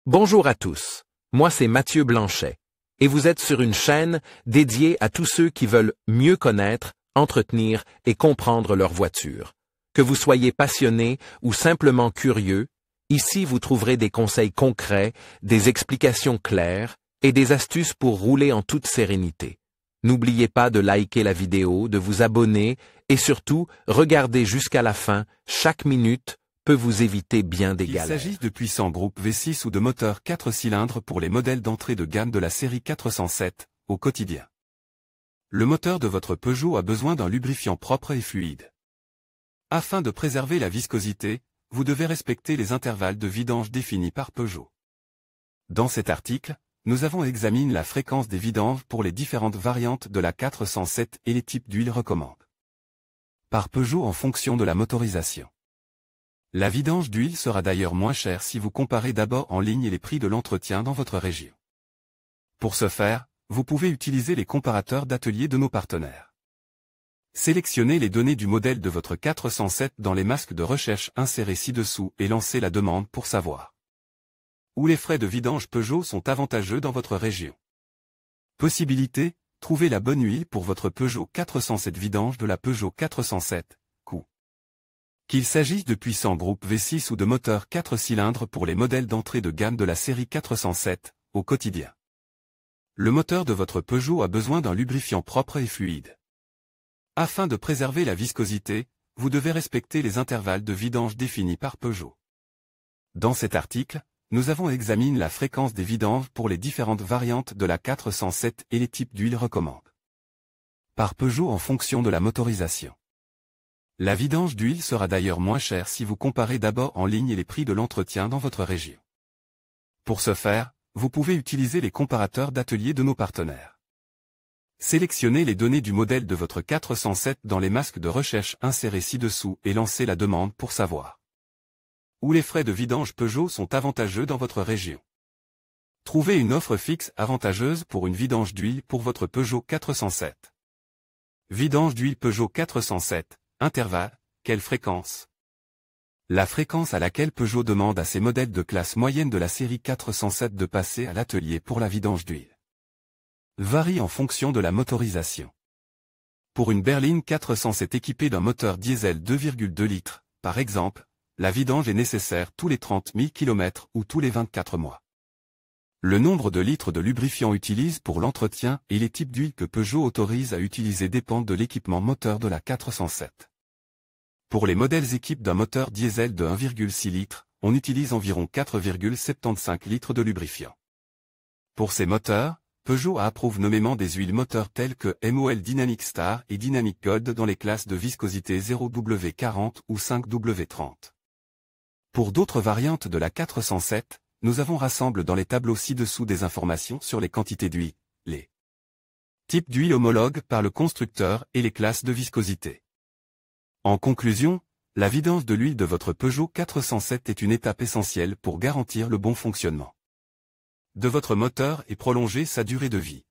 Bonjour à tous, moi c'est Mathieu Blanchet, et vous êtes sur une chaîne dédiée à tous ceux qui veulent mieux connaître, entretenir et comprendre leur voiture. Que vous soyez passionné ou simplement curieux, ici vous trouverez des conseils concrets, des explications claires et des astuces pour rouler en toute sérénité. N'oubliez pas de liker la vidéo, de vous abonner et surtout, regardez jusqu'à la fin, chaque minute peut vous éviter bien des galères. Il s'agisse de puissants groupes V6 ou de moteurs 4 cylindres pour les modèles d'entrée de gamme de la série 407, au quotidien. Le moteur de votre Peugeot a besoin d'un lubrifiant propre et fluide. Afin de préserver la viscosité, vous devez respecter les intervalles de vidange définis par Peugeot. Dans cet article, nous avons examiné la fréquence des vidanges pour les différentes variantes de la 407 et les types d'huile recommandés par Peugeot en fonction de la motorisation. La vidange d'huile sera d'ailleurs moins chère si vous comparez d'abord en ligne les prix de l'entretien dans votre région. Pour ce faire, vous pouvez utiliser les comparateurs d'atelier de nos partenaires. Sélectionnez les données du modèle de votre 407 dans les masques de recherche insérés ci-dessous et lancez la demande pour savoir où les frais de vidange Peugeot sont avantageux dans votre région. Possibilité, trouvez la bonne huile pour votre Peugeot 407 vidange de la Peugeot 407, coût. Qu'il s'agisse de puissants groupes V6 ou de moteurs 4 cylindres pour les modèles d'entrée de gamme de la série 407, au quotidien. Le moteur de votre Peugeot a besoin d'un lubrifiant propre et fluide. Afin de préserver la viscosité, vous devez respecter les intervalles de vidange définis par Peugeot. Dans cet article, nous avons examiné la fréquence des vidanges pour les différentes variantes de la 407 et les types d'huile recommandés par Peugeot en fonction de la motorisation. La vidange d'huile sera d'ailleurs moins chère si vous comparez d'abord en ligne les prix de l'entretien dans votre région. Pour ce faire, vous pouvez utiliser les comparateurs d'atelier de nos partenaires. Sélectionnez les données du modèle de votre 407 dans les masques de recherche insérés ci-dessous et lancez la demande pour savoir où les frais de vidange Peugeot sont avantageux dans votre région. Trouvez une offre fixe avantageuse pour une vidange d'huile pour votre Peugeot 407. Vidange d'huile Peugeot 407, intervalle, quelle fréquence? La fréquence à laquelle Peugeot demande à ses modèles de classe moyenne de la série 407 de passer à l'atelier pour la vidange d'huile varie en fonction de la motorisation. Pour une berline 407 équipée d'un moteur diesel 2,2 litres, par exemple, la vidange est nécessaire tous les 30 000 km ou tous les 24 mois. Le nombre de litres de lubrifiant utilisé pour l'entretien et les types d'huile que Peugeot autorise à utiliser dépendent de l'équipement moteur de la 407. Pour les modèles équipés d'un moteur diesel de 1,6 litres, on utilise environ 4,75 litres de lubrifiant. Pour ces moteurs, Peugeot approuve nommément des huiles moteurs telles que MOL Dynamic Star et Dynamic Gold dans les classes de viscosité 0W40 ou 5W30. Pour d'autres variantes de la 407, nous avons rassemblé dans les tableaux ci-dessous des informations sur les quantités d'huile, les types d'huile homologues par le constructeur et les classes de viscosité. En conclusion, la vidange de l'huile de votre Peugeot 407 est une étape essentielle pour garantir le bon fonctionnement de votre moteur et prolonger sa durée de vie.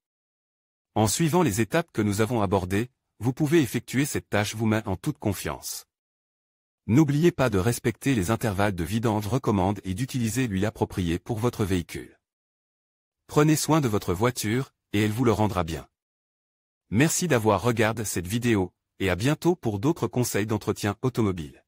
En suivant les étapes que nous avons abordées, vous pouvez effectuer cette tâche vous-même en toute confiance. N'oubliez pas de respecter les intervalles de vidange recommandés et d'utiliser l'huile appropriée pour votre véhicule. Prenez soin de votre voiture, et elle vous le rendra bien. Merci d'avoir regardé cette vidéo, et à bientôt pour d'autres conseils d'entretien automobile.